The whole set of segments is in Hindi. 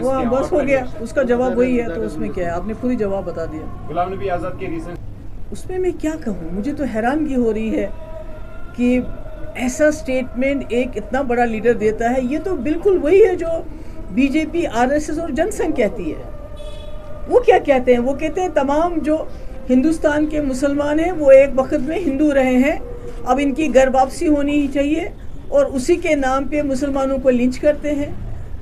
वो बस हो गया, उसका जवाब वही है, तो उसमें क्या है, आपने खुद ही जवाब बता दिया। गुलाम नबी आज़ाद के रीसेंट, उसमें मैं क्या कहूँ, मुझे तो हैरानगी हो रही है कि ऐसा स्टेटमेंट एक इतना बड़ा लीडर देता है। ये तो बिल्कुल वही है जो बीजेपी, आरएसएस और जनसंघ कहती है। वो क्या कहते हैं, वो कहते हैं तमाम जो हिंदुस्तान के मुसलमान हैं वो एक वक्त में हिंदू रहे हैं, अब इनकी घर वापसी होनी ही चाहिए, और उसी के नाम पे मुसलमानों को लिंच करते हैं।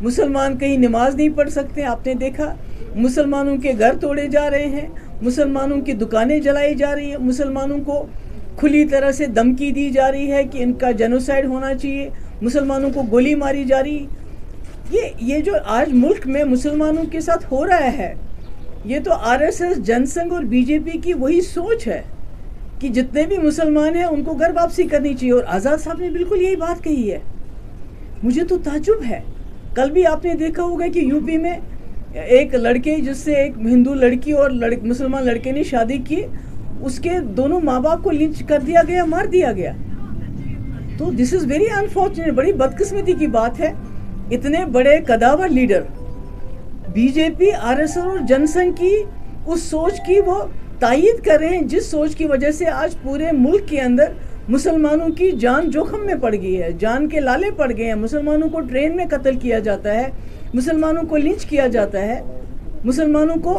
मुसलमान कहीं नमाज नहीं पढ़ सकते, आपने देखा, मुसलमानों के घर तोड़े जा रहे हैं, मुसलमानों की दुकानें जलाई जा रही है, मुसलमानों को खुली तरह से धमकी दी जा रही है कि इनका जेनोसाइड होना चाहिए, मुसलमानों को गोली मारी जा रही। ये जो आज मुल्क में मुसलमानों के साथ हो रहा है, ये तो आरएसएस, जनसंघ और बीजेपी की वही सोच है कि जितने भी मुसलमान हैं उनको घर वापसी करनी चाहिए। और आज़ाद साहब ने बिल्कुल यही बात कही है। मुझे तो ताज्जुब है, कल भी आपने देखा होगा कि यूपी में एक लड़के, जिससे एक हिंदू लड़की और मुसलमान लड़के ने शादी की, उसके दोनों माँ बाप को लिंच कर दिया गया, मार दिया गया। तो दिस इज़ वेरी अनफॉर्चुनेट, बड़ी बदकिस्मती की बात है। इतने बड़े कदावर लीडर बीजेपी, आरएसएस और जनसंघ की उस सोच की वो तायीद कर रहे हैं, जिस सोच की वजह से आज पूरे मुल्क के अंदर मुसलमानों की जान जोखम में पड़ गई है, जान के लाले पड़ गए हैं। मुसलमानों को ट्रेन में कत्ल किया जाता है, मुसलमानों को लिंच किया जाता है, मुसलमानों को,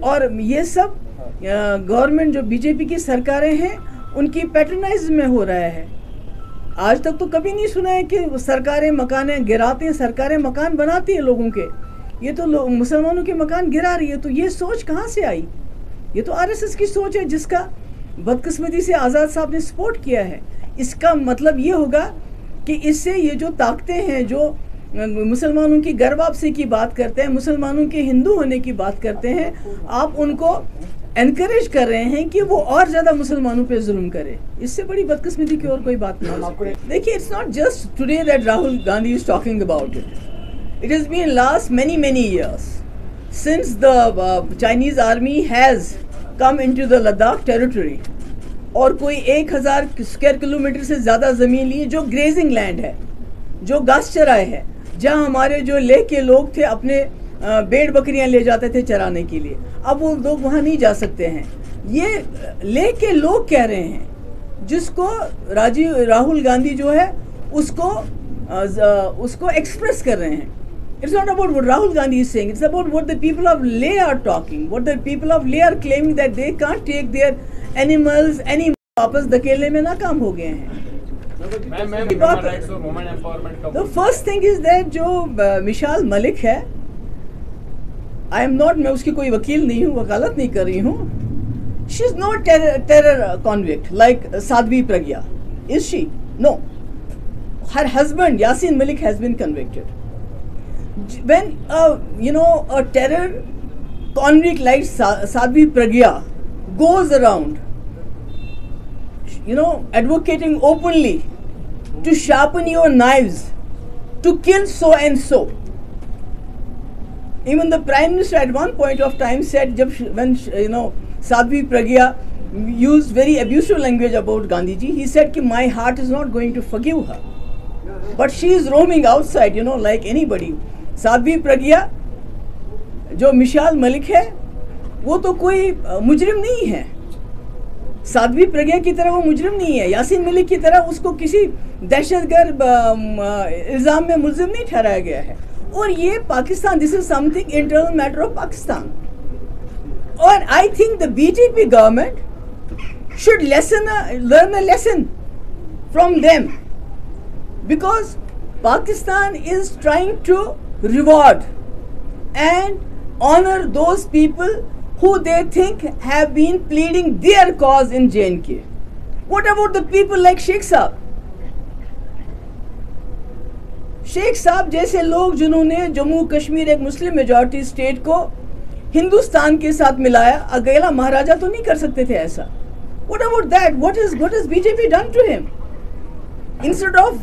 और ये सब गवर्नमेंट जो बीजेपी की सरकारें हैं उनकी पैटर्नाइज में हो रहा है। आज तक तो कभी नहीं सुना है कि सरकारें मकान गिराते हैं, सरकारें मकान बनाती हैं लोगों के, ये तो मुसलमानों के मकान गिरा रही है। तो ये सोच कहाँ से आई? ये तो आरएसएस की सोच है, जिसका बदकिस्मती से आज़ाद साहब ने सपोर्ट किया है। इसका मतलब ये होगा कि इससे ये जो ताकतें हैं, जो मुसलमानों की घर वापसी की बात करते हैं, मुसलमानों के हिंदू होने की बात करते हैं, आप उनको एनकरेज कर रहे हैं कि वो और ज़्यादा मुसलमानों पे जुल्म करे। इससे बड़ी बदकिस्मती की और कोई बात नहीं हो सकती। देखिए, it's not just today that Rahul Gandhi is talking about it. It has been last many years since the Chinese army has come into the Ladakh territory, और कोई 1000 स्क्वायर किलोमीटर से ज़्यादा ज़मीन ली, जो ग्रेजिंग लैंड है, जो घास चराए है, जहाँ हमारे जो लेह के लोग थे अपने भेड़ बकरियाँ ले जाते थे चराने के लिए, अब वो लोग वहाँ नहीं जा सकते हैं। ये लेह के लोग कह रहे हैं, जिसको राहुल गांधी जो है उसको एक्सप्रेस कर रहे हैं। It's not about what Rahul Gandhi is saying. It's about what the people of Leh are talking. What the people of Leh are claiming that they can't take their animals any वापस धकेलने में नाकाम हो गए हैं। The first thing is that जो मिशाल मलिक है, I am not, मैं उसकी कोई वकील नहीं हूँ, वकालत नहीं कर रही हूँ। She is not terror convict like Sadhvi Pragya. Is she? No. Her husband Yasin Malik has been convicted. When a terror convict like Sadhvi Pragya goes around, advocating openly to sharpen your knives, to kill so and so. Even the Prime Minister at one point of time said, when Sadhvi Pragya used very abusive language about Gandhiji, he said कि my heart is not going to forgive her, but she is roaming outside, like anybody. Sadhvi Pragya जो मिशाल मलिक है, वो तो कोई मुजरिम नहीं है। साध्वी प्रज्ञा की तरह वो मुजरिम नहीं है। यासीन मलिक की तरह उसको किसी दहशतगर्द इल्ज़ाम में मुलजिम नहीं ठहराया गया है। और ये Pakistan, this is something internal matter of Pakistan. और I think the BJP government should learn a lesson from them, because Pakistan is trying to reward and honor those people who they think have been pleading their cause in J&K. What about the people like Sheikh Saab? Sheikh Sahab जैसे लोग जिन्होंने जम्मू कश्मीर, एक मुस्लिम मेजॉरिटी स्टेट को हिंदुस्तान के साथ मिलाया, अकेला महाराजा तो नहीं कर सकते थे ऐसा। What about that? What has BJP done to him? Instead of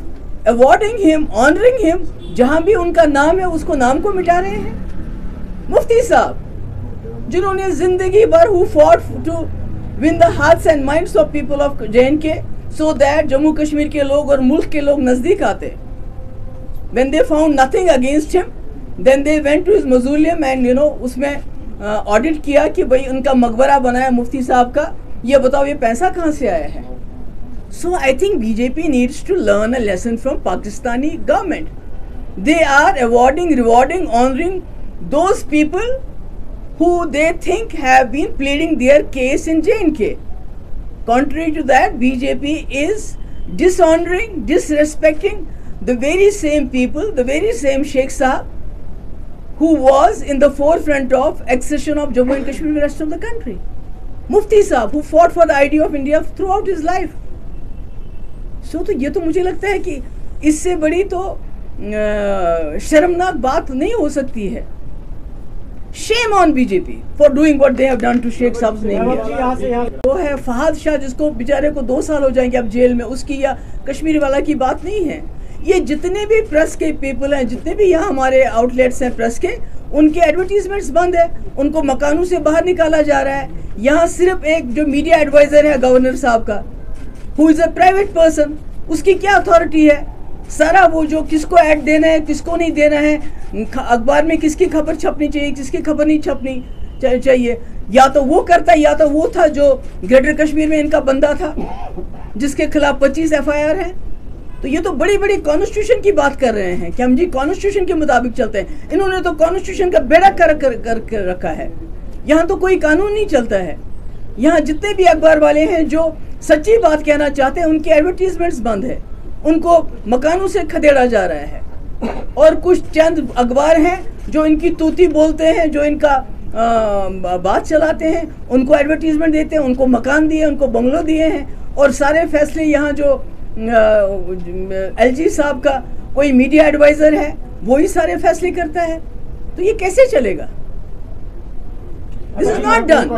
awarding him, honouring him, जहां भी उनका नाम है उसको नाम को मिटा रहे हैं। मुफ्ती साहब जिन्होंने जिंदगी भर who fought to win the hearts and minds of people of J&K so that Jammu Kashmir के लोग और मुल्क के लोग नजदीक आते, when they found nothing against him then they went to his mausoleum and उसमें ऑडिट किया कि भाई उनका मकबरा बनाया मुफ्ती साहब का, ये बताओ ये पैसा कहाँ से आया है। So I think BJP needs to learn a lesson from Pakistani government. They are awarding, rewarding, honoring those people who they think have been pleading their case in J&K. Contrary to that, BJP is dishonoring, disrespecting the very same people, the very same Sheikh Sahab who was in the forefront of accession of Jammu and Kashmir to the rest of the country. Mufti Sahab who fought for the idea of India throughout his life. So तो ये तो मुझे लगता है कि इससे बड़ी तो शर्मनाक बात नहीं हो सकती है. Shame on BJP for doing what they have done to Sheikh Sahab ने. वो है फहद शाह जिसको बेचारे को 2 साल हो जाएंगे अब जेल में, उसकी या कश्मीर वाला की बात नहीं है. ये जितने भी प्रेस के पीपल हैं, जितने भी यहाँ हमारे आउटलेट्स हैं प्रेस के, उनके एडवर्टीजमेंट्स बंद है, उनको मकानों से बाहर निकाला जा रहा है. यहाँ सिर्फ एक जो मीडिया एडवाइजर है गवर्नर साहब का, who is a private person, उसकी क्या अथॉरिटी है. सारा वो जो किसको ऐड देना है किसको नहीं देना है, अखबार में किसकी खबर छपनी चाहिए किसकी खबर नहीं छपनी चाहिए, या तो वो करता है या तो वो था जो ग्रेटर कश्मीर में इनका बंदा था जिसके खिलाफ 25 FIR है. तो ये तो बड़ी बड़ी कॉन्स्टिट्यूशन की बात कर रहे हैं कि हम जी कॉन्स्टिट्यूशन के मुताबिक चलते हैं. इन्होंने तो कॉन्स्टिट्यूशन का बेड़ा कर रखा है. यहाँ तो कोई कानून नहीं चलता है. यहाँ जितने भी अखबार वाले हैं जो सच्ची बात कहना चाहते हैं उनके एडवर्टीजमेंट्स बंद है, उनको मकानों से खदेड़ा जा रहा है. और कुछ चंद अखबार हैं जो इनकी तूती बोलते हैं, जो इनका बात चलाते हैं, उनको एडवर्टीजमेंट देते हैं, उनको मकान दिए, उनको बंगलो दिए हैं. और सारे फैसले यहाँ जो LG साहब का कोई मीडिया एडवाइजर है वही सारे फैसले करता है. तो ये कैसे चलेगा? This is not done.